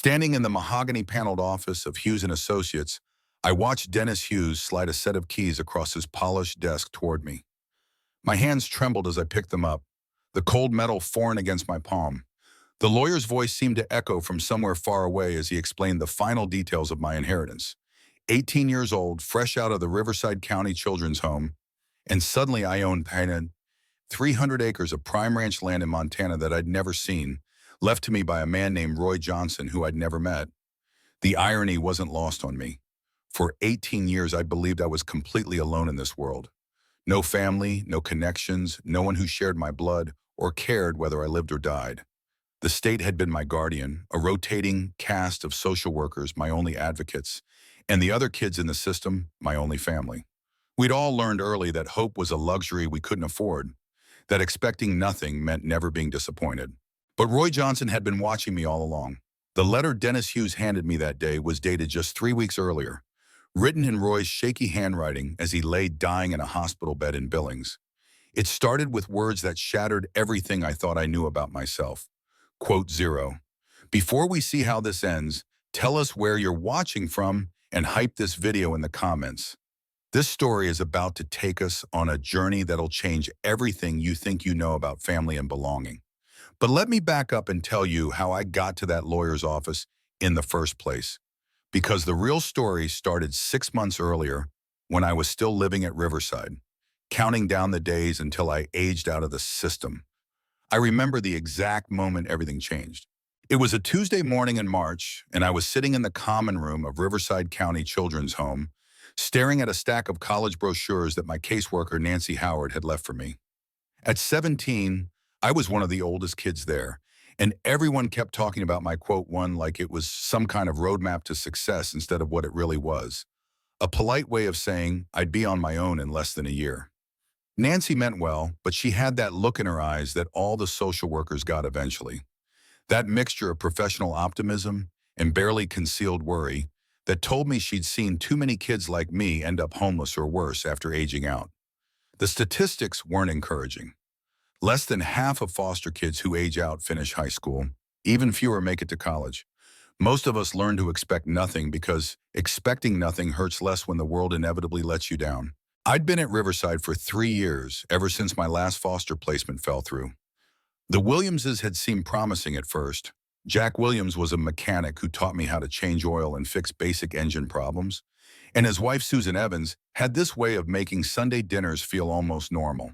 Standing in the mahogany-paneled office of Hughes and Associates, I watched Dennis Hughes slide a set of keys across his polished desk toward me. My hands trembled as I picked them up, the cold metal foreign against my palm. The lawyer's voice seemed to echo from somewhere far away as he explained the final details of my inheritance. 18 years old, fresh out of the Riverside County Children's Home, and suddenly I owned 300 acres of prime ranch land in Montana that I'd never seen, left to me by a man named Roy Johnson who I'd never met. The irony wasn't lost on me. For 18 years, I believed I was completely alone in this world. No family, no connections, no one who shared my blood or cared whether I lived or died. The state had been my guardian, a rotating cast of social workers, my only advocates, and the other kids in the system, my only family. We'd all learned early that hope was a luxury we couldn't afford, that expecting nothing meant never being disappointed. But Roy Johnson had been watching me all along. The letter Dennis Hughes handed me that day was dated just 3 weeks earlier, written in Roy's shaky handwriting as he lay dying in a hospital bed in Billings. It started with words that shattered everything I thought I knew about myself. Quote 0. Before we see how this ends, tell us where you're watching from and hype this video in the comments. This story is about to take us on a journey that'll change everything you think you know about family and belonging. But let me back up and tell you how I got to that lawyer's office in the first place. Because the real story started 6 months earlier when I was still living at Riverside, counting down the days until I aged out of the system. I remember the exact moment everything changed. It was a Tuesday morning in March, and I was sitting in the common room of Riverside County Children's Home, staring at a stack of college brochures that my caseworker Nancy Howard had left for me. At 17, I was one of the oldest kids there, and everyone kept talking about my quote one like it was some kind of roadmap to success instead of what it really was. A polite way of saying I'd be on my own in less than a year. Nancy meant well, but she had that look in her eyes that all the social workers got eventually. That mixture of professional optimism and barely concealed worry that told me she'd seen too many kids like me end up homeless or worse after aging out. The statistics weren't encouraging. Less than half of foster kids who age out finish high school. Even fewer make it to college. Most of us learn to expect nothing because expecting nothing hurts less when the world inevitably lets you down. I'd been at Riverside for 3 years, ever since my last foster placement fell through. The Williamses had seemed promising at first. Jack Williams was a mechanic who taught me how to change oil and fix basic engine problems. And his wife, Susan Evans, had this way of making Sunday dinners feel almost normal.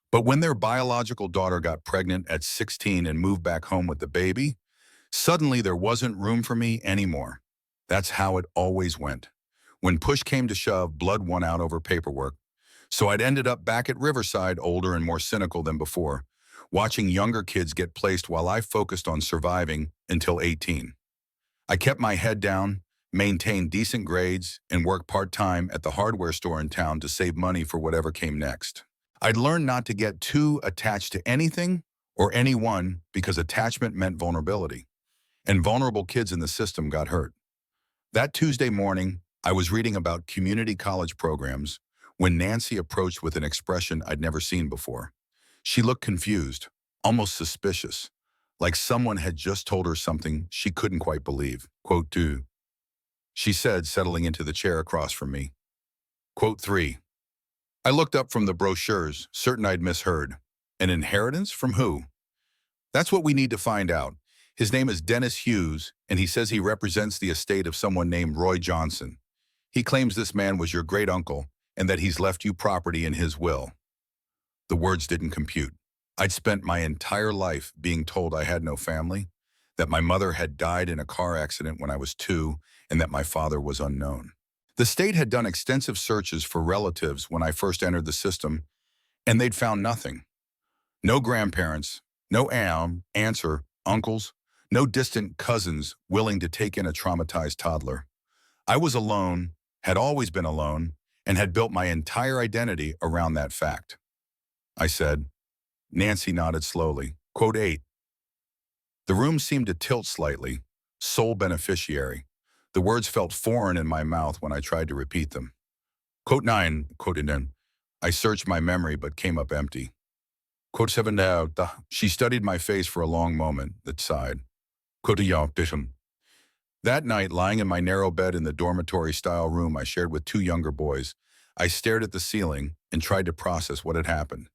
But when their biological daughter got pregnant at 16 and moved back home with the baby, suddenly there wasn't room for me anymore. That's how it always went. When push came to shove, blood won out over paperwork. So I'd ended up back at Riverside, older and more cynical than before, watching younger kids get placed while I focused on surviving until 18. I kept my head down, maintained decent grades, and worked part-time at the hardware store in town to save money for whatever came next. I'd learned not to get too attached to anything or anyone because attachment meant vulnerability, and vulnerable kids in the system got hurt. That Tuesday morning, I was reading about community college programs when Nancy approached with an expression I'd never seen before. She looked confused, almost suspicious, like someone had just told her something she couldn't quite believe. Quote 2. She said, settling into the chair across from me. Quote 3. I looked up from the brochures, certain I'd misheard. An inheritance from who? That's what we need to find out. His name is Dennis Hughes, and he says he represents the estate of someone named Roy Johnson. He claims this man was your great-uncle and that he's left you property in his will. The words didn't compute. I'd spent my entire life being told I had no family, that my mother had died in a car accident when I was 2, and that my father was unknown. The state had done extensive searches for relatives when I first entered the system, and they'd found nothing. No grandparents, no aunts or uncles, no distant cousins willing to take in a traumatized toddler. I was alone, had always been alone, and had built my entire identity around that fact. I said. Nancy nodded slowly. Quote 8. The room seemed to tilt slightly. Sole beneficiary. The words felt foreign in my mouth when I tried to repeat them. Quote 9, quoted in. I searched my memory but came up empty. Quote 7. She studied my face for a long moment, that sighed. Quote 8. That night, lying in my narrow bed in the dormitory-style room I shared with two younger boys, I stared at the ceiling and tried to process what had happened.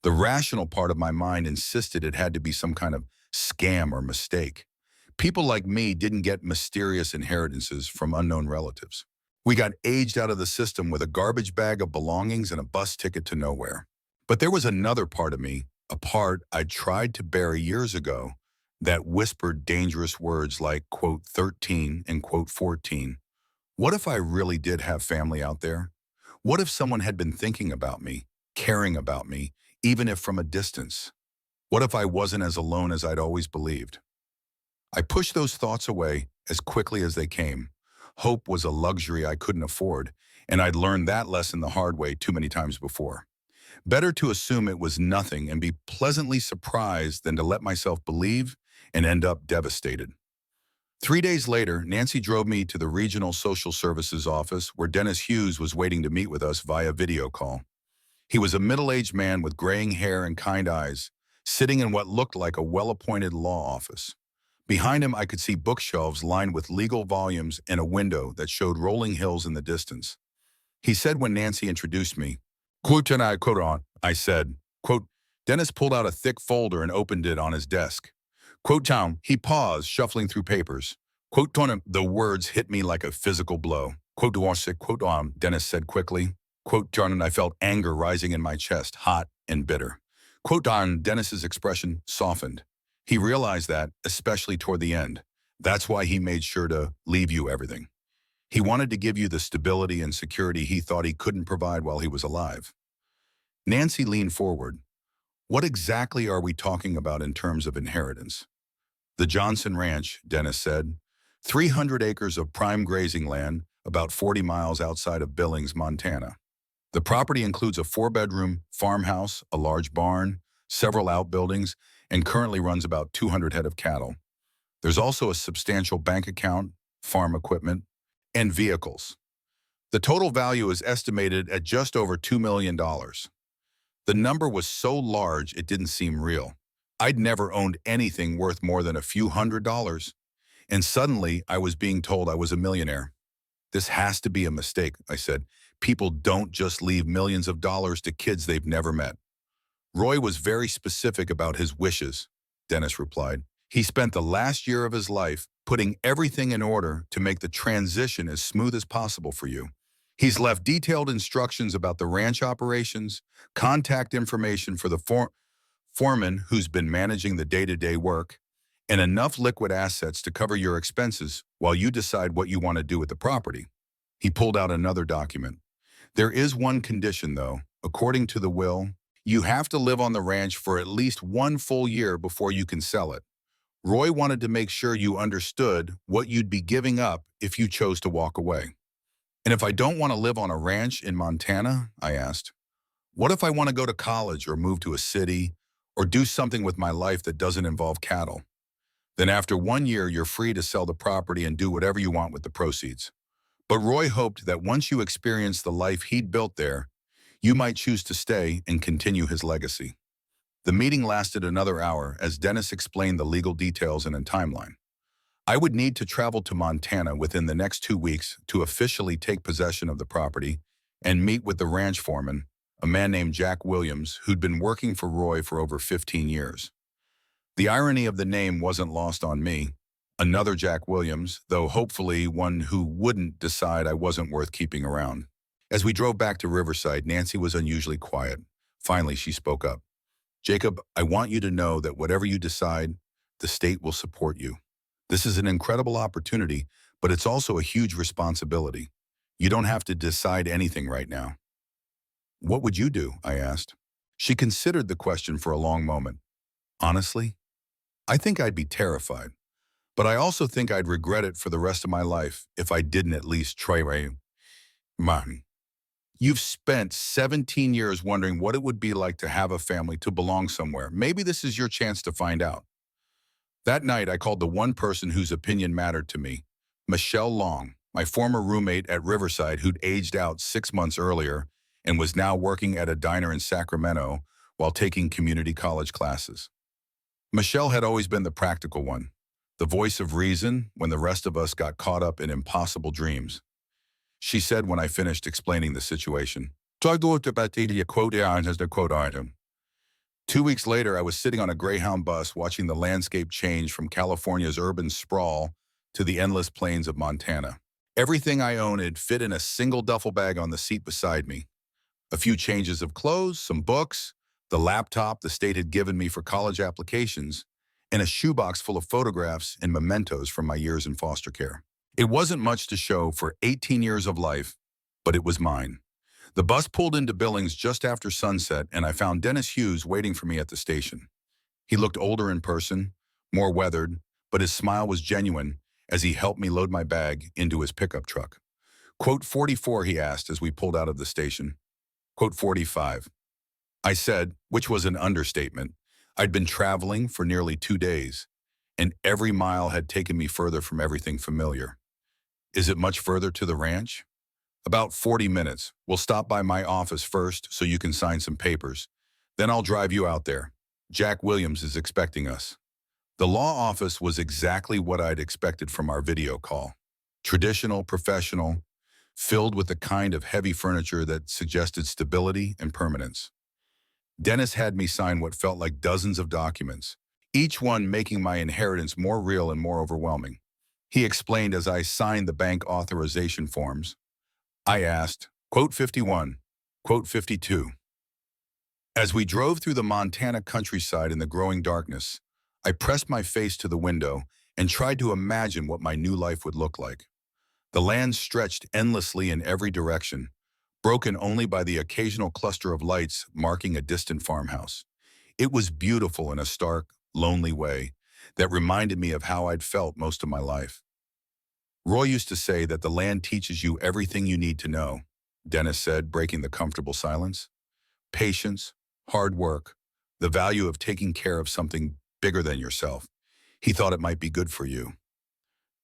The rational part of my mind insisted it had to be some kind of scam or mistake. People like me didn't get mysterious inheritances from unknown relatives. We got aged out of the system with a garbage bag of belongings and a bus ticket to nowhere. But there was another part of me, a part I'd tried to bury years ago, that whispered dangerous words like, quote, 13 and quote, 14. What if I really did have family out there? What if someone had been thinking about me, caring about me, even if from a distance? What if I wasn't as alone as I'd always believed? I pushed those thoughts away as quickly as they came. Hope was a luxury I couldn't afford, and I'd learned that lesson the hard way too many times before. Better to assume it was nothing and be pleasantly surprised than to let myself believe and end up devastated. 3 days later, Nancy drove me to the regional social services office where Dennis Hughes was waiting to meet with us via video call. He was a middle-aged man with graying hair and kind eyes, sitting in what looked like a well-appointed law office. Behind him, I could see bookshelves lined with legal volumes and a window that showed rolling hills in the distance. He said when Nancy introduced me, "Quote and I quote on," I said, quote, Dennis pulled out a thick folder and opened it on his desk. Quote town, he paused, shuffling through papers. Quote on, the words hit me like a physical blow. Quote on, quote on, Dennis said quickly. Quote John, and I felt anger rising in my chest, hot and bitter. Quote on, Dennis's expression softened. He realized that, especially toward the end. That's why he made sure to leave you everything. He wanted to give you the stability and security he thought he couldn't provide while he was alive. Nancy leaned forward. What exactly are we talking about in terms of inheritance? The Johnson Ranch, Dennis said. 300 acres of prime grazing land, about 40 miles outside of Billings, Montana. The property includes a 4-bedroom farmhouse, a large barn, several outbuildings, and currently runs about 200 head of cattle. There's also a substantial bank account, farm equipment, and vehicles. The total value is estimated at just over $2 million. The number was so large it didn't seem real. I'd never owned anything worth more than a few $100s, and suddenly I was being told I was a millionaire. This has to be a mistake, I said. People don't just leave millions of dollars to kids they've never met. Roy was very specific about his wishes, Dennis replied. He spent the last year of his life putting everything in order to make the transition as smooth as possible for you. He's left detailed instructions about the ranch operations, contact information for the foreman who's been managing the day-to-day work, and enough liquid assets to cover your expenses while you decide what you want to do with the property. He pulled out another document. There is one condition, though. According to the will, you have to live on the ranch for at least 1 full year before you can sell it. Roy wanted to make sure you understood what you'd be giving up if you chose to walk away. And if I don't want to live on a ranch in Montana, I asked, what if I want to go to college or move to a city or do something with my life that doesn't involve cattle? Then after 1 year, you're free to sell the property and do whatever you want with the proceeds. But Roy hoped that once you experienced the life he'd built there, you might choose to stay and continue his legacy. The meeting lasted another hour as Dennis explained the legal details and a timeline. I would need to travel to Montana within the next 2 weeks to officially take possession of the property and meet with the ranch foreman, a man named Jack Williams, who'd been working for Roy for over 15 years. The irony of the name wasn't lost on me. Another Jack Williams, though hopefully one who wouldn't decide I wasn't worth keeping around. As we drove back to Riverside, Nancy was unusually quiet. Finally, she spoke up. Jacob, I want you to know that whatever you decide, the state will support you. This is an incredible opportunity, but it's also a huge responsibility. You don't have to decide anything right now. What would you do? I asked. She considered the question for a long moment. Honestly, I think I'd be terrified, but I also think I'd regret it for the rest of my life if I didn't at least try. Man, you've spent 17 years wondering what it would be like to have a family, to belong somewhere. Maybe this is your chance to find out. That night, I called the one person whose opinion mattered to me, Michelle Long, my former roommate at Riverside who'd aged out 6 months earlier and was now working at a diner in Sacramento while taking community college classes. Michelle had always been the practical one. the voice of reason when the rest of us got caught up in impossible dreams. She said when I finished explaining the situation. Quote as the quote item. 2 weeks later, I was sitting on a Greyhound bus watching the landscape change from California's urban sprawl to the endless plains of Montana. Everything I owned had fit in a single duffel bag on the seat beside me. A few changes of clothes, some books, the laptop the state had given me for college applications, and a shoebox full of photographs and mementos from my years in foster care. It wasn't much to show for 18 years of life, but it was mine. The bus pulled into Billings just after sunset, and I found Dennis Hughes waiting for me at the station. He looked older in person, more weathered, but his smile was genuine as he helped me load my bag into his pickup truck. Quote 44, he asked as we pulled out of the station. Quote 45. I said, which was an understatement. I'd been traveling for nearly 2 days, and every mile had taken me further from everything familiar. Is it much further to the ranch? About 40 minutes. We'll stop by my office first so you can sign some papers. Then I'll drive you out there. Jack Williams is expecting us. The law office was exactly what I'd expected from our video call. Traditional, professional, filled with the kind of heavy furniture that suggested stability and permanence. Dennis had me sign what felt like dozens of documents, each one making my inheritance more real and more overwhelming. He explained as I signed the bank authorization forms. I asked, quote 51, quote 52. As we drove through the Montana countryside in the growing darkness, I pressed my face to the window and tried to imagine what my new life would look like. The land stretched endlessly in every direction, broken only by the occasional cluster of lights marking a distant farmhouse. It was beautiful in a stark, lonely way that reminded me of how I'd felt most of my life. Roy used to say that the land teaches you everything you need to know, Dennis said, breaking the comfortable silence. Patience, hard work, the value of taking care of something bigger than yourself. He thought it might be good for you.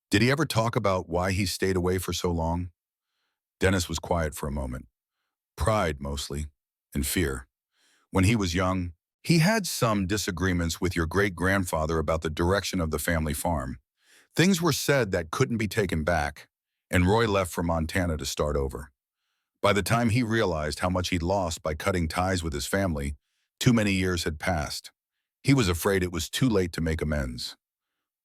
Did he ever talk about why he stayed away for so long? Dennis was quiet for a moment. Pride, mostly, and fear. When he was young, he had some disagreements with your great-grandfather about the direction of the family farm. Things were said that couldn't be taken back, and Roy left for Montana to start over. By the time he realized how much he'd lost by cutting ties with his family, too many years had passed. He was afraid it was too late to make amends.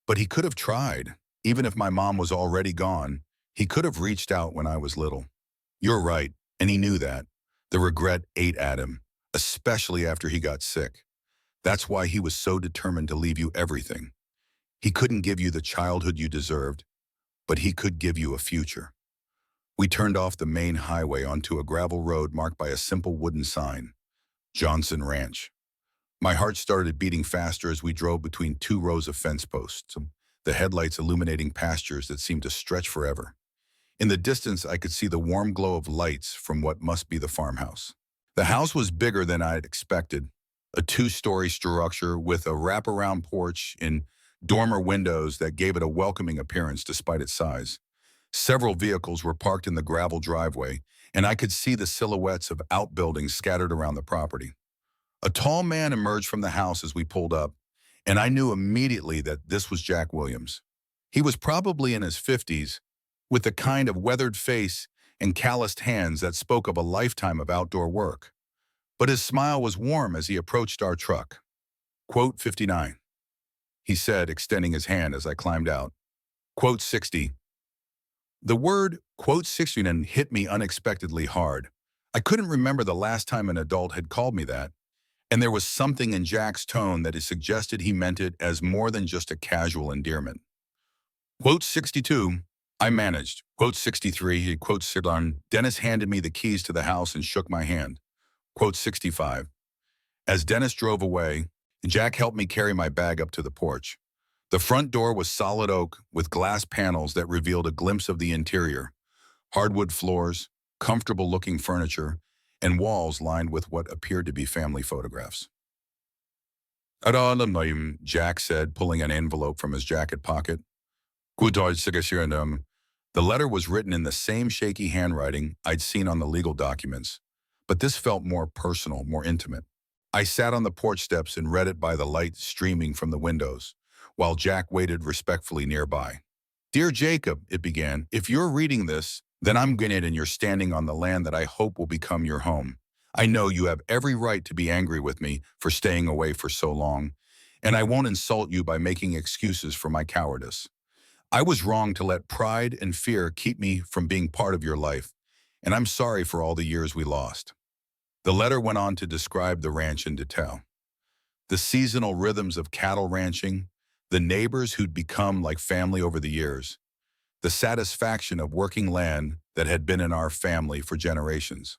But he could have tried. Even if my mom was already gone, he could have reached out when I was little. You're right, and he knew that. The regret ate at him, especially after he got sick. That's why he was so determined to leave you everything. He couldn't give you the childhood you deserved, but he could give you a future. We turned off the main highway onto a gravel road marked by a simple wooden sign, Johnson Ranch. My heart started beating faster as we drove between 2 rows of fence posts, the headlights illuminating pastures that seemed to stretch forever. In the distance, I could see the warm glow of lights from what must be the farmhouse. The house was bigger than I had expected, a 2-story structure with a wraparound porch and dormer windows that gave it a welcoming appearance despite its size. Several vehicles were parked in the gravel driveway, and I could see the silhouettes of outbuildings scattered around the property. A tall man emerged from the house as we pulled up, and I knew immediately that this was Jack Williams. He was probably in his 50s, with the kind of weathered face and calloused hands that spoke of a lifetime of outdoor work. But his smile was warm as he approached our truck. Quote 59. He said, extending his hand as I climbed out. Quote 60. The word, quote 60, hit me unexpectedly hard. I couldn't remember the last time an adult had called me that, and there was something in Jack's tone that suggested he meant it as more than just a casual endearment. Quote 62, I managed. Quote 63, quote 61, Dennis handed me the keys to the house and shook my hand. Quote 65. As Dennis drove away, Jack helped me carry my bag up to the porch. The front door was solid oak with glass panels that revealed a glimpse of the interior. Hardwood floors, comfortable-looking furniture, and walls lined with what appeared to be family photographs. Jack said, pulling an envelope from his jacket pocket. The letter was written in the same shaky handwriting I'd seen on the legal documents, but this felt more personal, more intimate. I sat on the porch steps and read it by the light streaming from the windows, while Jack waited respectfully nearby. "Dear Jacob," it began, "if you're reading this, then I'm getting it and you're standing on the land that I hope will become your home. I know you have every right to be angry with me for staying away for so long, and I won't insult you by making excuses for my cowardice. I was wrong to let pride and fear keep me from being part of your life, and I'm sorry for all the years we lost." The letter went on to describe the ranch in detail. The seasonal rhythms of cattle ranching, the neighbors who'd become like family over the years, the satisfaction of working land that had been in our family for generations.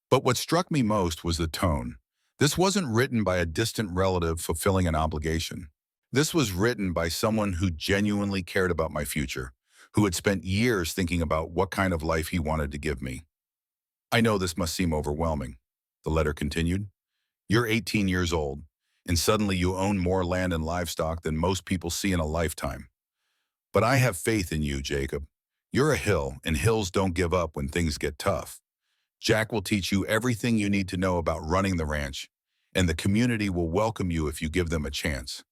But what struck me most was the tone. This wasn't written by a distant relative fulfilling an obligation. This was written by someone who genuinely cared about my future, who had spent years thinking about what kind of life he wanted to give me. "I know this must seem overwhelming," the letter continued. "You're 18 years old, and suddenly you own more land and livestock than most people see in a lifetime. But I have faith in you, Jacob. You're a hill, and hills don't give up when things get tough. Jack will teach you everything you need to know about running the ranch, and the community will welcome you if you give them a chance.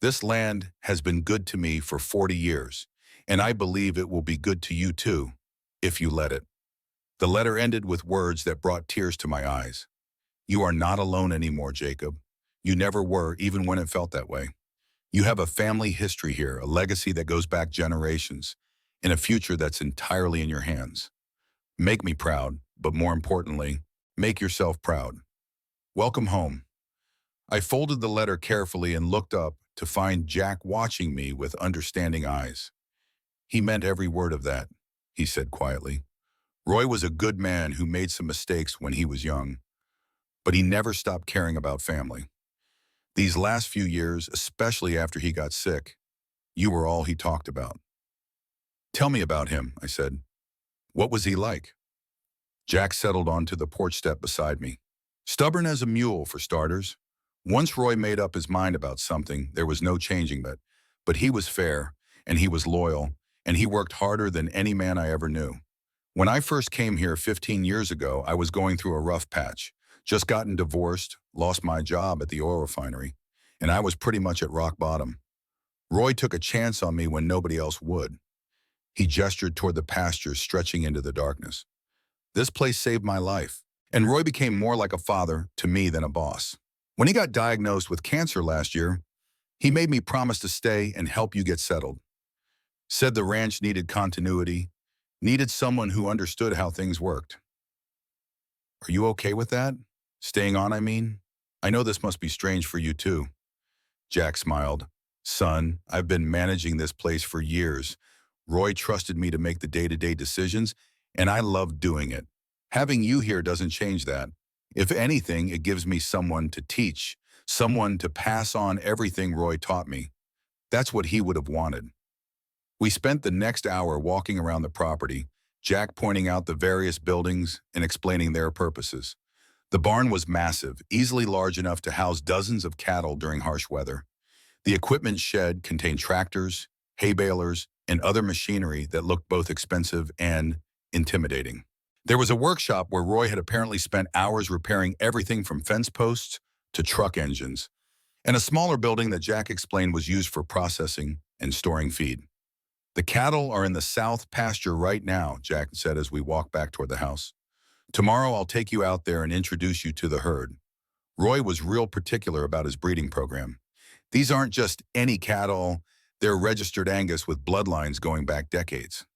This land has been good to me for 40 years, and I believe it will be good to you too, if you let it." The letter ended with words that brought tears to my eyes. "You are not alone anymore, Jacob. You never were, even when it felt that way. You have a family history here, a legacy that goes back generations, and a future that's entirely in your hands. Make me proud, but more importantly, make yourself proud. Welcome home." I folded the letter carefully and looked up to find Jack watching me with understanding eyes. "He meant every word of that," he said quietly. "Roy was a good man who made some mistakes when he was young, but he never stopped caring about family. These last few years, especially after he got sick, you were all he talked about." "Tell me about him," I said. "What was he like?" Jack settled onto the porch step beside me. "Stubborn as a mule, for starters. Once Roy made up his mind about something, there was no changing that. But he was fair, and he was loyal, and he worked harder than any man I ever knew. When I first came here 15 years ago, I was going through a rough patch. Just gotten divorced, lost my job at the oil refinery, and I was pretty much at rock bottom. Roy took a chance on me when nobody else would." He gestured toward the pastures stretching into the darkness. "This place saved my life, and Roy became more like a father to me than a boss. When he got diagnosed with cancer last year, he made me promise to stay and help you get settled. Said the ranch needed continuity, needed someone who understood how things worked. Are you okay with that? Staying on, I mean? I know this must be strange for you too." Jack smiled. "Son, I've been managing this place for years. Roy trusted me to make the day-to-day decisions, and I loved doing it. Having you here doesn't change that. If anything, it gives me someone to teach, someone to pass on everything Roy taught me. That's what he would have wanted." We spent the next hour walking around the property, Jack pointing out the various buildings and explaining their purposes. The barn was massive, easily large enough to house dozens of cattle during harsh weather. The equipment shed contained tractors, hay balers, and other machinery that looked both expensive and intimidating. There was a workshop where Roy had apparently spent hours repairing everything from fence posts to truck engines, and a smaller building that Jack explained was used for processing and storing feed. "The cattle are in the south pasture right now," Jack said as we walked back toward the house. "Tomorrow I'll take you out there and introduce you to the herd." Roy was real particular about his breeding program. "These aren't just any cattle, they're registered Angus with bloodlines going back decades."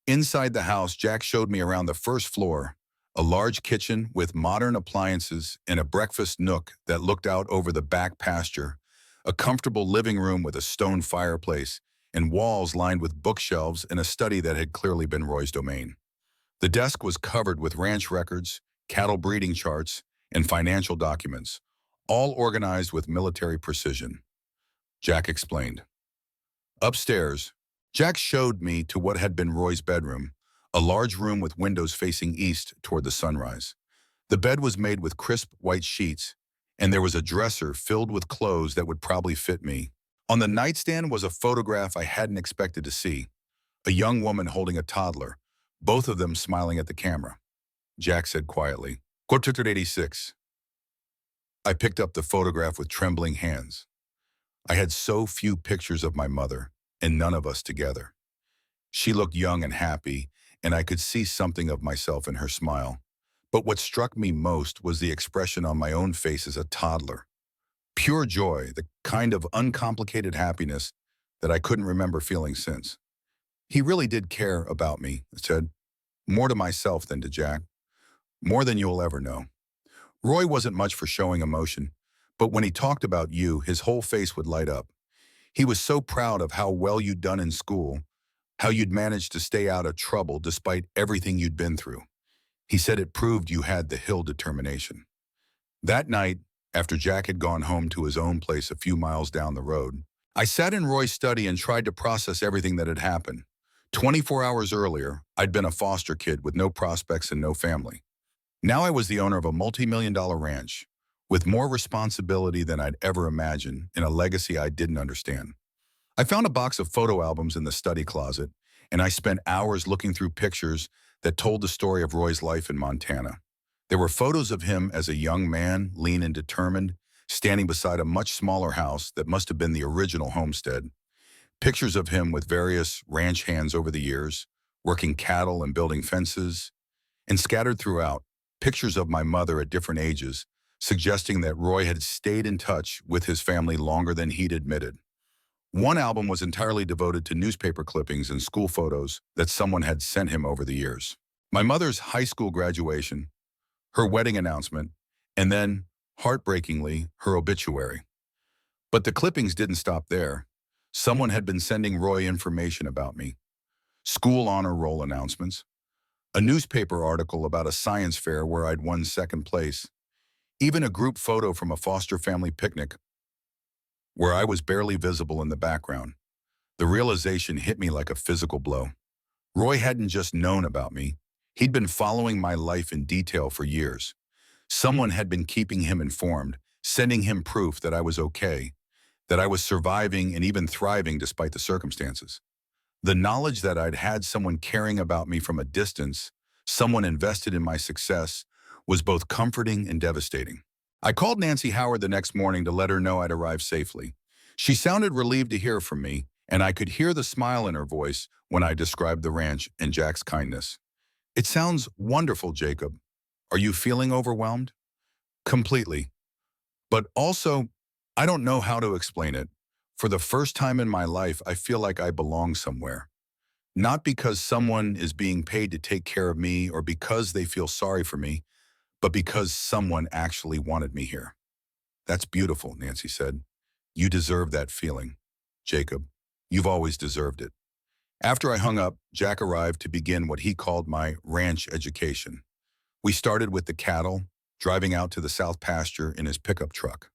Inside the house, Jack showed me around the first floor, a large kitchen with modern appliances and a breakfast nook that looked out over the back pasture, a comfortable living room with a stone fireplace, and walls lined with bookshelves and a study that had clearly been Roy's domain. The desk was covered with ranch records, cattle breeding charts, and financial documents, all organized with military precision. Jack explained. Upstairs, Jack showed me to what had been Roy's bedroom, a large room with windows facing east toward the sunrise. The bed was made with crisp white sheets, and there was a dresser filled with clothes that would probably fit me. On the nightstand was a photograph I hadn't expected to see, a young woman holding a toddler, both of them smiling at the camera. Jack said quietly, "Portrait 86. I picked up the photograph with trembling hands. I had so few pictures of my mother, and none of us together. She looked young and happy, and I could see something of myself in her smile. But what struck me most was the expression on my own face as a toddler. Pure joy, the kind of uncomplicated happiness that I couldn't remember feeling since. He really did care about me, I said, more to myself than to Jack, more than you'll ever know. Roy wasn't much for showing emotion, but when he talked about you, his whole face would light up. He was so proud of how well you'd done in school, how you'd managed to stay out of trouble despite everything you'd been through. He said it proved you had the hill determination. That night, after Jack had gone home to his own place a few miles down the road, I sat in Roy's study and tried to process everything that had happened. 24 hours earlier, I'd been a foster kid with no prospects and no family. Now I was the owner of a multi-million-dollar ranch, with more responsibility than I'd ever imagined and a legacy I didn't understand. I found a box of photo albums in the study closet, and I spent hours looking through pictures that told the story of Roy's life in Montana. There were photos of him as a young man, lean and determined, standing beside a much smaller house that must have been the original homestead. Pictures of him with various ranch hands over the years, working cattle and building fences, and scattered throughout, pictures of my mother at different ages, suggesting that Roy had stayed in touch with his family longer than he'd admitted. One album was entirely devoted to newspaper clippings and school photos that someone had sent him over the years. My mother's high school graduation, her wedding announcement, and then, heartbreakingly, her obituary. But the clippings didn't stop there. Someone had been sending Roy information about me. School honor roll announcements, a newspaper article about a science fair where I'd won second place, even a group photo from a foster family picnic where I was barely visible in the background. The realization hit me like a physical blow. Roy hadn't just known about me. He'd been following my life in detail for years. Someone had been keeping him informed, sending him proof that I was okay, that I was surviving and even thriving despite the circumstances. The knowledge that I'd had someone caring about me from a distance, someone invested in my success, was both comforting and devastating. I called Nancy Howard the next morning to let her know I'd arrived safely. She sounded relieved to hear from me, and I could hear the smile in her voice when I described the ranch and Jack's kindness. "It sounds wonderful, Jacob. Are you feeling overwhelmed?" "Completely. But also, I don't know how to explain it. For the first time in my life, I feel like I belong somewhere. Not because someone is being paid to take care of me or because they feel sorry for me, but because someone actually wanted me here." "That's beautiful," Nancy said. "You deserve that feeling, Jacob. You've always deserved it." After I hung up, Jack arrived to begin what he called my ranch education. We started with the cattle, driving out to the south pasture in his pickup truck.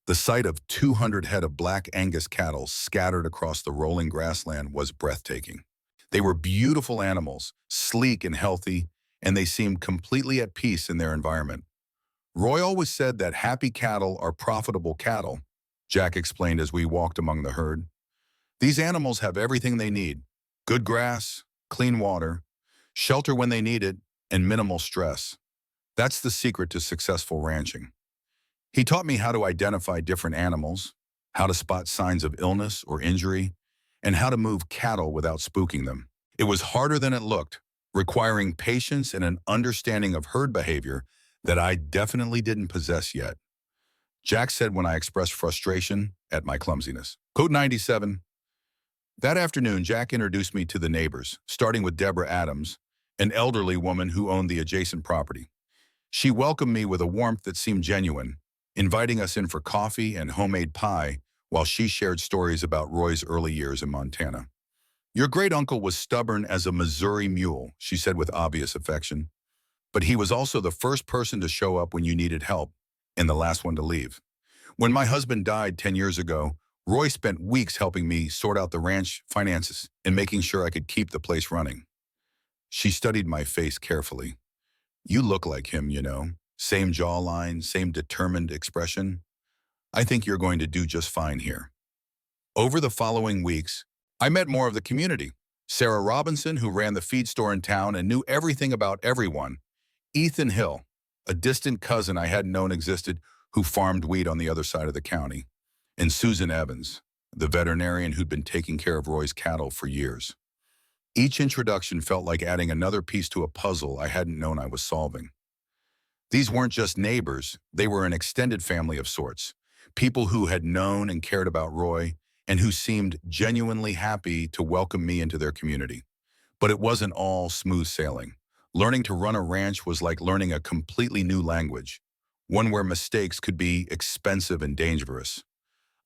The sight of 200 head of black Angus cattle scattered across the rolling grassland was breathtaking. They were beautiful animals, sleek and healthy, and they seemed completely at peace in their environment. "Roy always said that happy cattle are profitable cattle," Jack explained as we walked among the herd. "These animals have everything they need: good grass, clean water, shelter when they need it, and minimal stress. That's the secret to successful ranching." He taught me how to identify different animals, how to spot signs of illness or injury, and how to move cattle without spooking them. It was harder than it looked, requiring patience and an understanding of herd behavior that I definitely didn't possess yet. Jack said when I expressed frustration at my clumsiness. Code 97. That afternoon, Jack introduced me to the neighbors, starting with Deborah Adams, an elderly woman who owned the adjacent property. She welcomed me with a warmth that seemed genuine, inviting us in for coffee and homemade pie while she shared stories about Roy's early years in Montana. "Your great-uncle was stubborn as a Missouri mule," she said with obvious affection. "But he was also the first person to show up when you needed help, and the last one to leave. When my husband died 10 years ago, Roy spent weeks helping me sort out the ranch finances and making sure I could keep the place running." She studied my face carefully. "You look like him, you know. Same jawline, same determined expression. I think you're going to do just fine here." Over the following weeks, I met more of the community. Sarah Robinson, who ran the feed store in town and knew everything about everyone. Ethan Hill, a distant cousin I hadn't known existed, who farmed wheat on the other side of the county. and Susan Evans, the veterinarian who'd been taking care of Roy's cattle for years. Each introduction felt like adding another piece to a puzzle I hadn't known I was solving. These weren't just neighbors, they were an extended family of sorts. People who had known and cared about Roy and who seemed genuinely happy to welcome me into their community. But it wasn't all smooth sailing. Learning to run a ranch was like learning a completely new language, one where mistakes could be expensive and dangerous.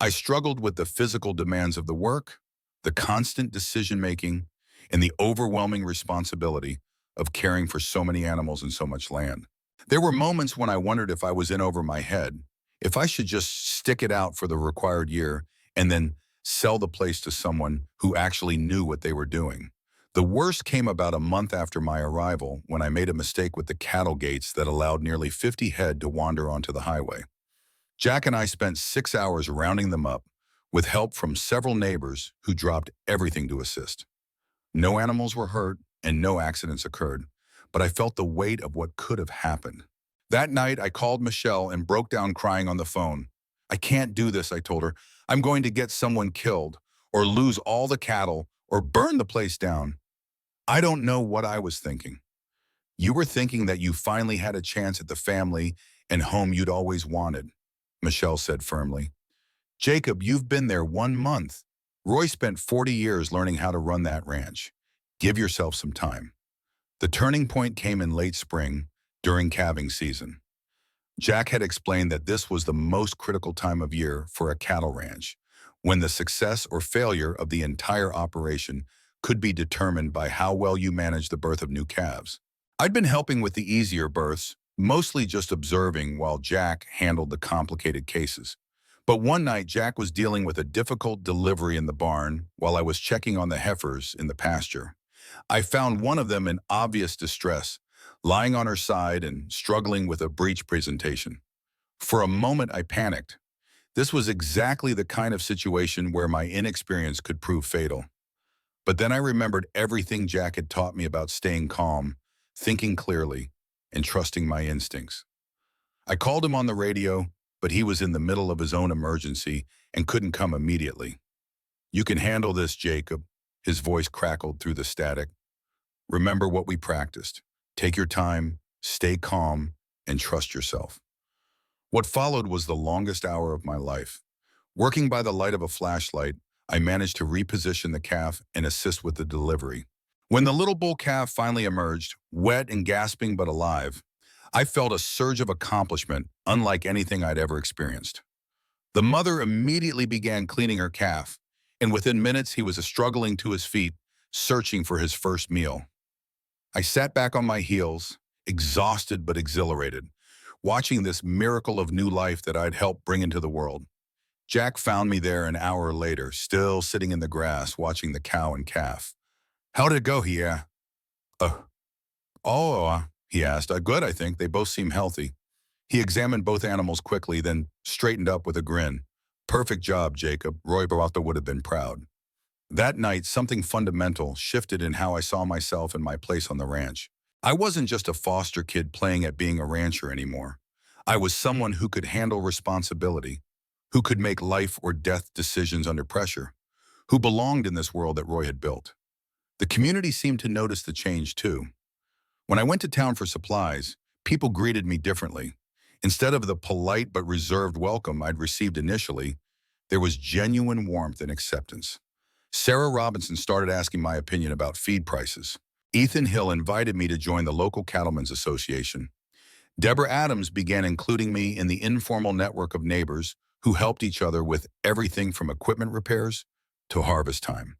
I struggled with the physical demands of the work, the constant decision-making, and the overwhelming responsibility of caring for so many animals and so much land. There were moments when I wondered if I was in over my head, if I should just stick it out for the required year and then sell the place to someone who actually knew what they were doing. The worst came about a month after my arrival when I made a mistake with the cattle gates that allowed nearly 50 head to wander onto the highway. Jack and I spent 6 hours rounding them up with help from several neighbors who dropped everything to assist. No animals were hurt and no accidents occurred, but I felt the weight of what could have happened. That night, I called Michelle and broke down crying on the phone. "I can't do this," I told her. "I'm going to get someone killed, or lose all the cattle, or burn the place down." I don't know what I was thinking. "You were thinking that you finally had a chance at the family and home you'd always wanted," Michelle said firmly. "Jacob, you've been there 1 month. Roy spent 40 years learning how to run that ranch. Give yourself some time." The turning point came in late spring, during calving season. Jack had explained that this was the most critical time of year for a cattle ranch, when the success or failure of the entire operation could be determined by how well you manage the birth of new calves. I'd been helping with the easier births, mostly just observing while Jack handled the complicated cases. But one night, Jack was dealing with a difficult delivery in the barn while I was checking on the heifers in the pasture. I found one of them in obvious distress, lying on her side and struggling with a breech presentation. For a moment, I panicked. This was exactly the kind of situation where my inexperience could prove fatal. But then I remembered everything Jack had taught me about staying calm, thinking clearly, and trusting my instincts. I called him on the radio, but he was in the middle of his own emergency and couldn't come immediately. "You can handle this, Jacob," his voice crackled through the static. "Remember what we practiced. Take your time, stay calm, and trust yourself." What followed was the longest hour of my life. Working by the light of a flashlight, I managed to reposition the calf and assist with the delivery. When the little bull calf finally emerged, wet and gasping but alive, I felt a surge of accomplishment unlike anything I'd ever experienced. The mother immediately began cleaning her calf, and within minutes he was struggling to his feet, searching for his first meal. I sat back on my heels, exhausted but exhilarated, watching this miracle of new life that I'd helped bring into the world. Jack found me there an hour later, still sitting in the grass, watching the cow and calf. "How did it go?" he asked. Uh, he asked. Good, I think. They both seem healthy." He examined both animals quickly, then straightened up with a grin. "Perfect job, Jacob." Roy Barata would have been proud. That night, something fundamental shifted in how I saw myself and my place on the ranch. I wasn't just a foster kid playing at being a rancher anymore. I was someone who could handle responsibility, who could make life or death decisions under pressure, who belonged in this world that Roy had built. The community seemed to notice the change too. When I went to town for supplies, people greeted me differently. Instead of the polite but reserved welcome I'd received initially, there was genuine warmth and acceptance. Sarah Robinson started asking my opinion about feed prices. Ethan Hill invited me to join the local Cattlemen's Association. Deborah Adams began including me in the informal network of neighbors who helped each other with everything from equipment repairs to harvest time.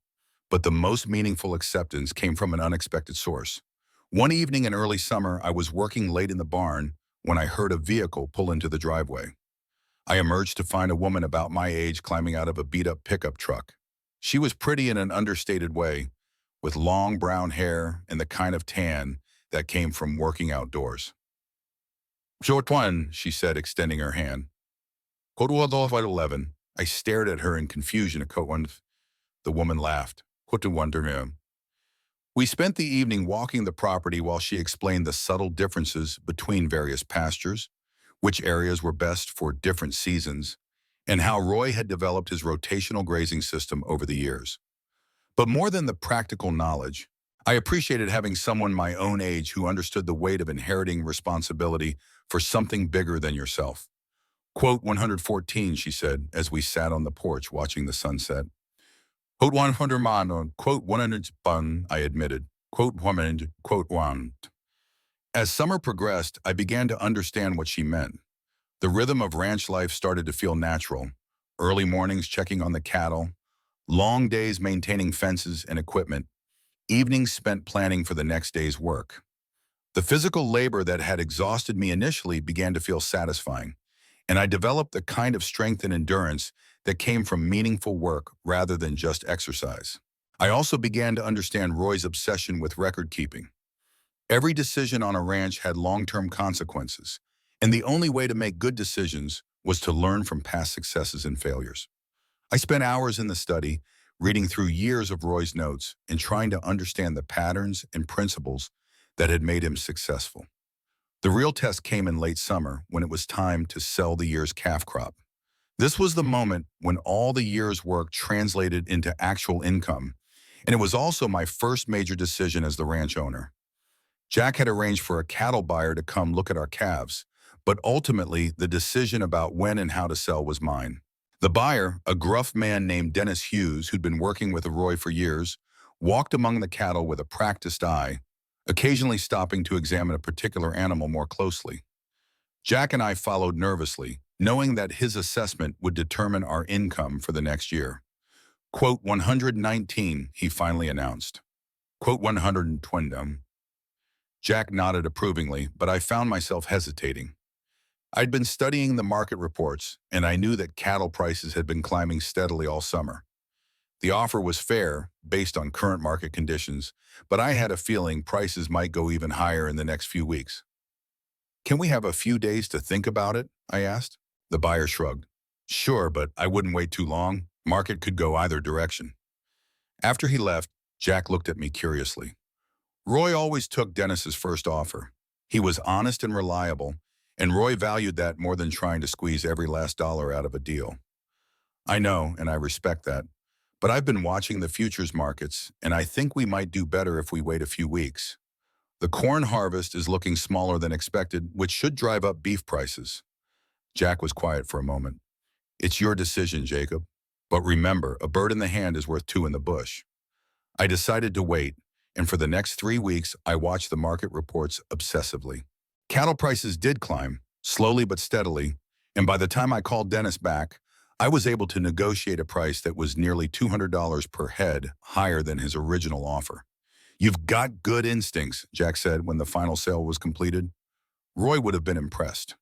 But the most meaningful acceptance came from an unexpected source. One evening in early summer, I was working late in the barn when I heard a vehicle pull into the driveway. I emerged to find a woman about my age climbing out of a beat-up pickup truck. She was pretty in an understated way, with long brown hair and the kind of tan that came from working outdoors. "Jotuan," she said, extending her hand. "Kotuadov at 11. I stared at her in confusion. The woman laughed. "Kotuwanderhim." We spent the evening walking the property while she explained the subtle differences between various pastures, which areas were best for different seasons, and how Roy had developed his rotational grazing system over the years. But more than the practical knowledge, I appreciated having someone my own age who understood the weight of inheriting responsibility for something bigger than yourself. Quote 114, she said, as we sat on the porch watching the sunset. Quote 100 man, quote 100 bun, I admitted. Quote 100, quote 1. As summer progressed, I began to understand what she meant. The rhythm of ranch life started to feel natural. Early mornings checking on the cattle, long days maintaining fences and equipment, evenings spent planning for the next day's work. The physical labor that had exhausted me initially began to feel satisfying, and I developed the kind of strength and endurance that came from meaningful work rather than just exercise. I also began to understand Roy's obsession with record keeping. Every decision on a ranch had long-term consequences, and the only way to make good decisions was to learn from past successes and failures. I spent hours in the study, reading through years of Roy's notes and trying to understand the patterns and principles that had made him successful. The real test came in late summer when it was time to sell the year's calf crop. This was the moment when all the year's work translated into actual income, and it was also my first major decision as the ranch owner. Jack had arranged for a cattle buyer to come look at our calves, but ultimately the decision about when and how to sell was mine. The buyer, a gruff man named Dennis Hughes, who'd been working with Roy for years, walked among the cattle with a practiced eye, occasionally stopping to examine a particular animal more closely. Jack and I followed nervously, knowing that his assessment would determine our income for the next year. Quote 119, he finally announced. Quote 120. Jack nodded approvingly, but I found myself hesitating. I'd been studying the market reports, and I knew that cattle prices had been climbing steadily all summer. The offer was fair, based on current market conditions, but I had a feeling prices might go even higher in the next few weeks. Can we have a few days to think about it? I asked. The buyer shrugged. Sure, but I wouldn't wait too long. Market could go either direction. After he left, Jack looked at me curiously. Roy always took Dennis's first offer. He was honest and reliable, and Roy valued that more than trying to squeeze every last dollar out of a deal. I know, and I respect that, but I've been watching the futures markets, and I think we might do better if we wait a few weeks. The corn harvest is looking smaller than expected, which should drive up beef prices. Jack was quiet for a moment. It's your decision, Jacob. But remember, a bird in the hand is worth two in the bush. I decided to wait, and for the next 3 weeks, I watched the market reports obsessively. Cattle prices did climb, slowly but steadily, and by the time I called Dennis back, I was able to negotiate a price that was nearly $200 per head higher than his original offer. You've got good instincts, Jack said when the final sale was completed. Roy would have been impressed.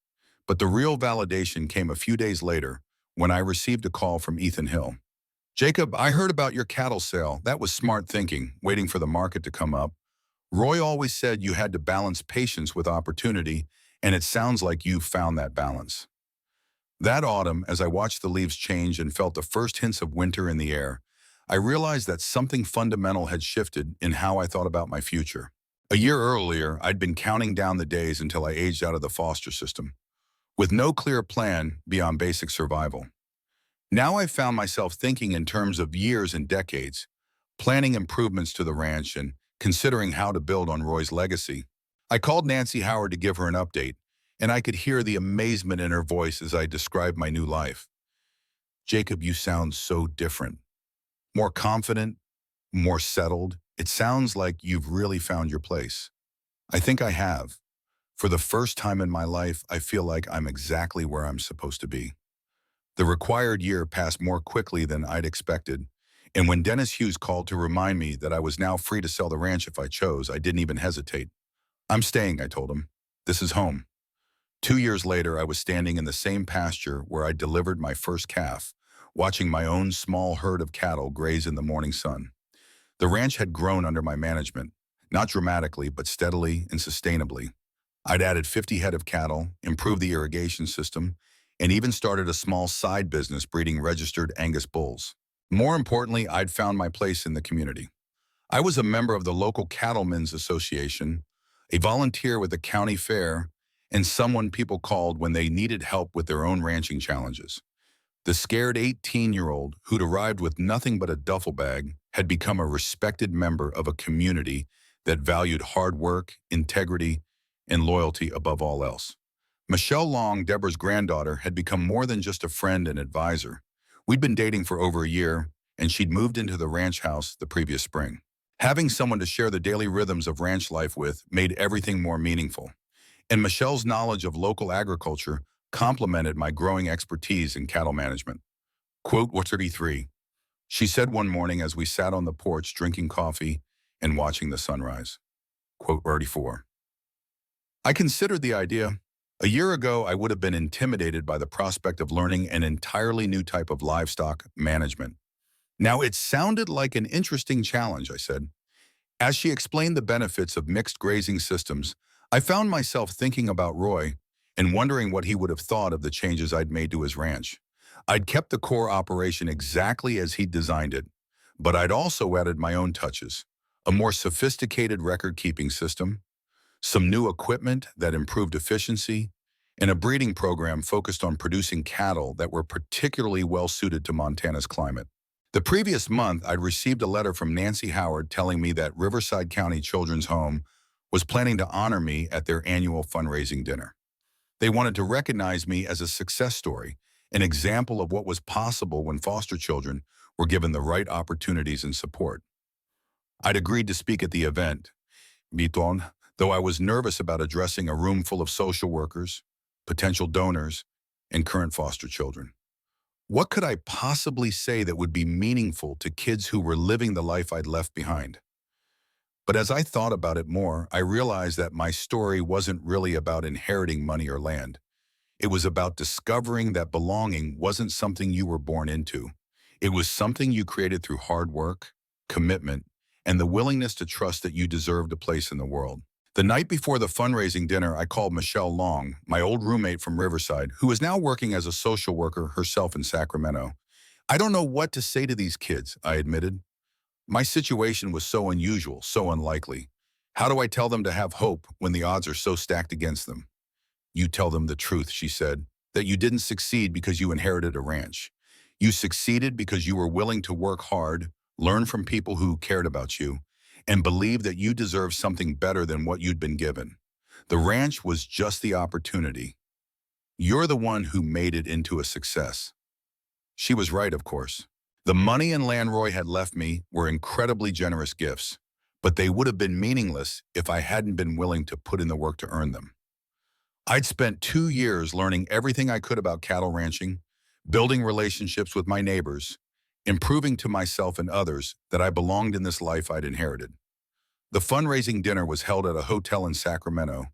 But the real validation came a few days later when I received a call from Ethan Hill. Jacob, I heard about your cattle sale. That was smart thinking, waiting for the market to come up. Roy always said you had to balance patience with opportunity, and it sounds like you've found that balance. That autumn, as I watched the leaves change and felt the first hints of winter in the air, I realized that something fundamental had shifted in how I thought about my future. A year earlier, I'd been counting down the days until I aged out of the foster system, with no clear plan beyond basic survival. Now I found myself thinking in terms of years and decades, planning improvements to the ranch and considering how to build on Roy's legacy. I called Nancy Howard to give her an update, and I could hear the amazement in her voice as I described my new life. Jacob, you sound so different. More confident, more settled. It sounds like you've really found your place. I think I have. For the first time in my life, I feel like I'm exactly where I'm supposed to be. The required year passed more quickly than I'd expected, and when Dennis Hughes called to remind me that I was now free to sell the ranch if I chose, I didn't even hesitate. I'm staying, I told him. This is home. 2 years later, I was standing in the same pasture where I delivered my first calf, watching my own small herd of cattle graze in the morning sun. The ranch had grown under my management, not dramatically, but steadily and sustainably. I'd added 50 head of cattle, improved the irrigation system, and even started a small side business breeding registered Angus bulls. More importantly, I'd found my place in the community. I was a member of the local cattlemen's association, a volunteer with the county fair, and someone people called when they needed help with their own ranching challenges. The scared 18-year-old who'd arrived with nothing but a duffel bag had become a respected member of a community that valued hard work, integrity, and loyalty above all else. Michelle Long, Deborah's granddaughter, had become more than just a friend and advisor. We'd been dating for over a year, and she'd moved into the ranch house the previous spring. Having someone to share the daily rhythms of ranch life with made everything more meaningful. And Michelle's knowledge of local agriculture complemented my growing expertise in cattle management. Quote 33. She said one morning as we sat on the porch drinking coffee and watching the sunrise. Quote 34. I considered the idea. A year ago, I would have been intimidated by the prospect of learning an entirely new type of livestock management. Now, it sounded like an interesting challenge, I said. As she explained the benefits of mixed grazing systems, I found myself thinking about Roy and wondering what he would have thought of the changes I'd made to his ranch. I'd kept the core operation exactly as he'd designed it, but I'd also added my own touches, a more sophisticated record-keeping system, some new equipment that improved efficiency, and a breeding program focused on producing cattle that were particularly well-suited to Montana's climate. The previous month, I'd received a letter from Nancy Howard telling me that Riverside County Children's Home was planning to honor me at their annual fundraising dinner. They wanted to recognize me as a success story, an example of what was possible when foster children were given the right opportunities and support. I'd agreed to speak at the event, Biton, though I was nervous about addressing a room full of social workers, potential donors, and current foster children. What could I possibly say that would be meaningful to kids who were living the life I'd left behind? But as I thought about it more, I realized that my story wasn't really about inheriting money or land. It was about discovering that belonging wasn't something you were born into. It was something you created through hard work, commitment, and the willingness to trust that you deserved a place in the world. The night before the fundraising dinner, I called Michelle Long, my old roommate from Riverside, who is now working as a social worker herself in Sacramento. I don't know what to say to these kids, I admitted. My situation was so unusual, so unlikely. How do I tell them to have hope when the odds are so stacked against them? You tell them the truth, she said, that you didn't succeed because you inherited a ranch. You succeeded because you were willing to work hard, learn from people who cared about you, and believe that you deserve something better than what you'd been given. The ranch was just the opportunity. You're the one who made it into a success. She was right, of course. The money and land Roy had left me were incredibly generous gifts, but they would have been meaningless if I hadn't been willing to put in the work to earn them. I'd spent 2 years learning everything I could about cattle ranching, building relationships with my neighbors, improving to myself and others that I belonged in this life I'd inherited. The fundraising dinner was held at a hotel in Sacramento,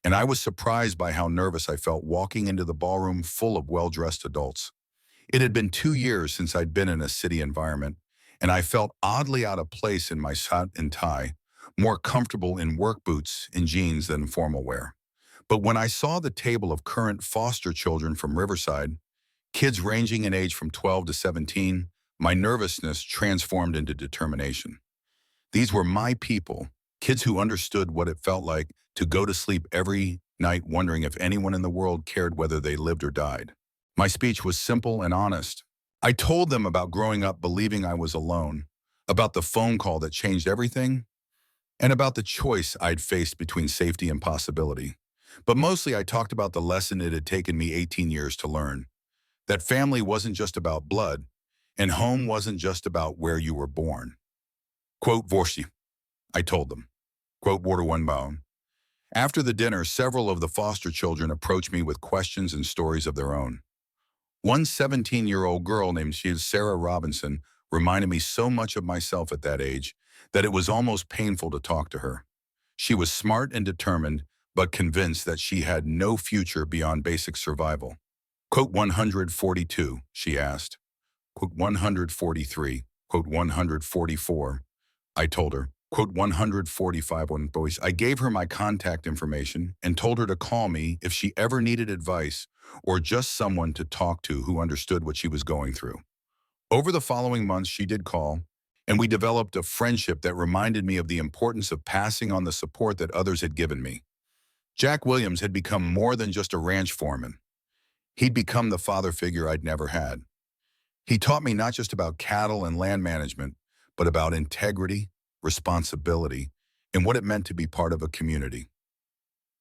and I was surprised by how nervous I felt walking into the ballroom full of well-dressed adults. It had been 2 years since I'd been in a city environment, and I felt oddly out of place in my suit and tie, more comfortable in work boots and jeans than formal wear. But when I saw the table of current foster children from Riverside, kids ranging in age from 12 to 17, my nervousness transformed into determination. These were my people, kids who understood what it felt like to go to sleep every night wondering if anyone in the world cared whether they lived or died. My speech was simple and honest. I told them about growing up believing I was alone, about the phone call that changed everything, and about the choice I'd faced between safety and possibility. But mostly I talked about the lesson it had taken me 18 years to learn, that family wasn't just about blood, and home wasn't just about where you were born. Quote, Vorsi, I told them. Quote, Water One Bone. After the dinner, several of the foster children approached me with questions and stories of their own. One 17-year-old girl named Sarah Robinson reminded me so much of myself at that age that it was almost painful to talk to her. She was smart and determined, but convinced that she had no future beyond basic survival. Quote 142, she asked. Quote 143, quote 144. I told her, quote 145 on voice. I gave her my contact information and told her to call me if she ever needed advice or just someone to talk to who understood what she was going through. Over the following months, she did call, and we developed a friendship that reminded me of the importance of passing on the support that others had given me. Jack Williams had become more than just a ranch foreman. He'd become the father figure I'd never had. He taught me not just about cattle and land management, but about integrity, responsibility, and what it meant to be part of a community.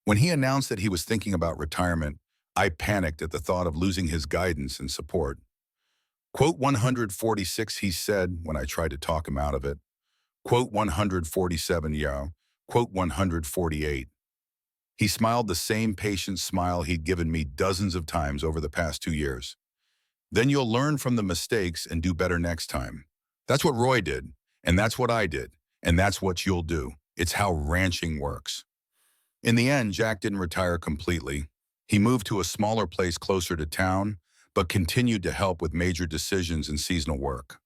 When he announced that he was thinking about retirement, I panicked at the thought of losing his guidance and support. Quote 146, he said when I tried to talk him out of it. Quote 147, yeah. Quote 148. He smiled the same patient smile he'd given me dozens of times over the past 2 years. Then you'll learn from the mistakes and do better next time. That's what Roy did, and that's what I did, and that's what you'll do. It's how ranching works. In the end, Jack didn't retire completely. He moved to a smaller place closer to town, but continued to help with major decisions and seasonal work.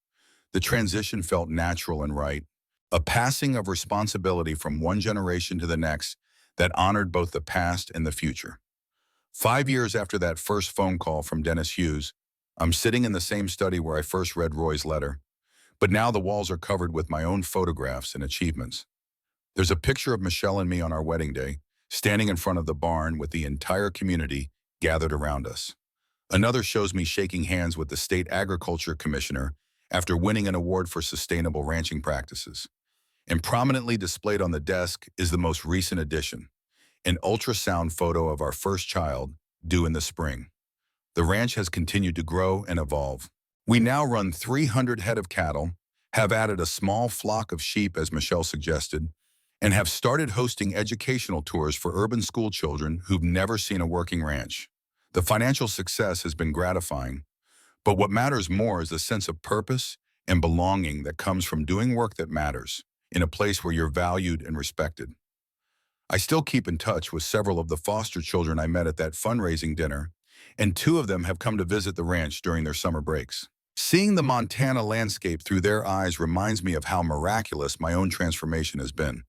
The transition felt natural and right, a passing of responsibility from one generation to the next that honored both the past and the future. 5 years after that first phone call from Dennis Hughes, I'm sitting in the same study where I first read Roy's letter, but now the walls are covered with my own photographs and achievements. There's a picture of Michelle and me on our wedding day, standing in front of the barn with the entire community gathered around us. Another shows me shaking hands with the state agriculture commissioner after winning an award for sustainable ranching practices. And prominently displayed on the desk is the most recent addition, an ultrasound photo of our first child, due in the spring. The ranch has continued to grow and evolve. We now run 300 head of cattle, have added a small flock of sheep as Michelle suggested, and have started hosting educational tours for urban school children who've never seen a working ranch. The financial success has been gratifying, but what matters more is the sense of purpose and belonging that comes from doing work that matters, in a place where you're valued and respected. I still keep in touch with several of the foster children I met at that fundraising dinner, and 2 of them have come to visit the ranch during their summer breaks. Seeing the Montana landscape through their eyes reminds me of how miraculous my own transformation has been.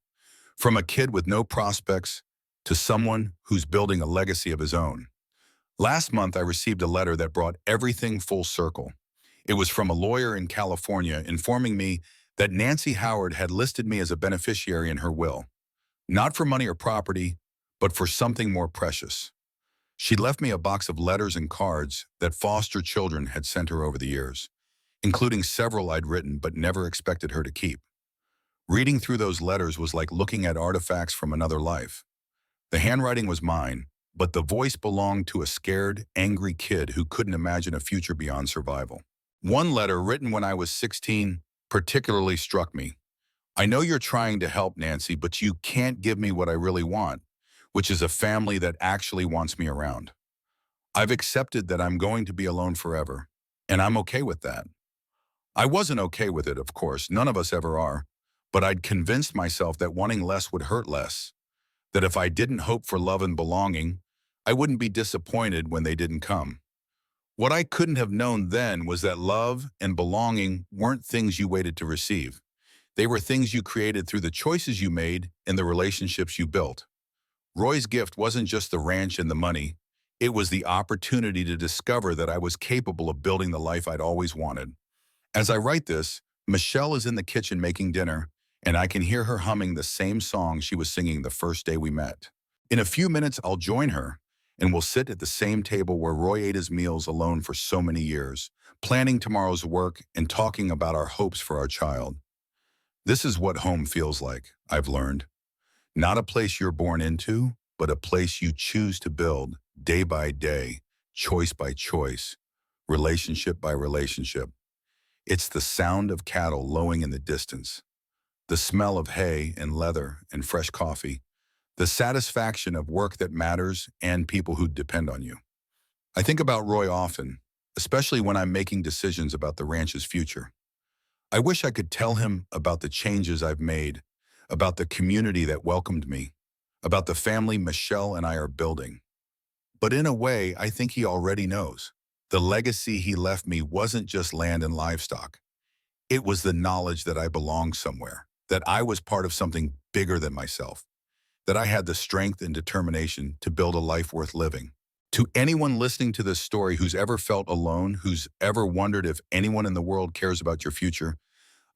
From a kid with no prospects to someone who's building a legacy of his own. Last month, I received a letter that brought everything full circle. It was from a lawyer in California informing me that Nancy Howard had listed me as a beneficiary in her will, not for money or property, but for something more precious. She left me a box of letters and cards that foster children had sent her over the years, including several I'd written but never expected her to keep. Reading through those letters was like looking at artifacts from another life. The handwriting was mine, but the voice belonged to a scared, angry kid who couldn't imagine a future beyond survival. One letter, written when I was 16, particularly struck me. I know you're trying to help, Nancy, but you can't give me what I really want, which is a family that actually wants me around. I've accepted that I'm going to be alone forever, and I'm okay with that. I wasn't okay with it, of course, none of us ever are, but I'd convinced myself that wanting less would hurt less, that if I didn't hope for love and belonging, I wouldn't be disappointed when they didn't come. What I couldn't have known then was that love and belonging weren't things you waited to receive. They were things you created through the choices you made and the relationships you built. Roy's gift wasn't just the ranch and the money. It was the opportunity to discover that I was capable of building the life I'd always wanted. As I write this, Michelle is in the kitchen making dinner, and I can hear her humming the same song she was singing the first day we met. In a few minutes, I'll join her, and we'll sit at the same table where Roy ate his meals alone for so many years, planning tomorrow's work and talking about our hopes for our child. This is what home feels like, I've learned. Not a place you're born into, but a place you choose to build day by day, choice by choice, relationship by relationship. It's the sound of cattle lowing in the distance, the smell of hay and leather and fresh coffee, the satisfaction of work that matters and people who depend on you. I think about Roy often, especially when I'm making decisions about the ranch's future. I wish I could tell him about the changes I've made, about the community that welcomed me, about the family Michelle and I are building. But in a way, I think he already knows. The legacy he left me wasn't just land and livestock. It was the knowledge that I belonged somewhere, that I was part of something bigger than myself, that I had the strength and determination to build a life worth living. To anyone listening to this story who's ever felt alone, who's ever wondered if anyone in the world cares about your future,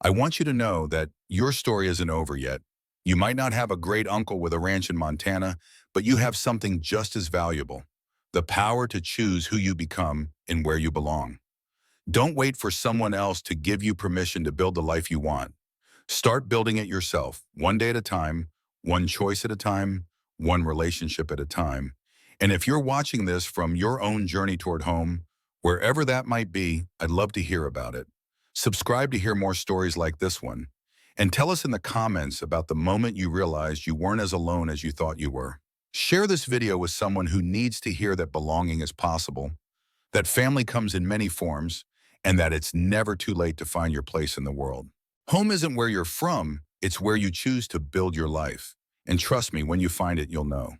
I want you to know that your story isn't over yet. You might not have a great uncle with a ranch in Montana, but you have something just as valuable: the power to choose who you become and where you belong. Don't wait for someone else to give you permission to build the life you want. Start building it yourself, one day at a time, one choice at a time, one relationship at a time. And if you're watching this from your own journey toward home, wherever that might be, I'd love to hear about it. Subscribe to hear more stories like this one. And tell us in the comments about the moment you realized you weren't as alone as you thought you were. Share this video with someone who needs to hear that belonging is possible, that family comes in many forms, and that it's never too late to find your place in the world. Home isn't where you're from, it's where you choose to build your life. And trust me, when you find it, you'll know.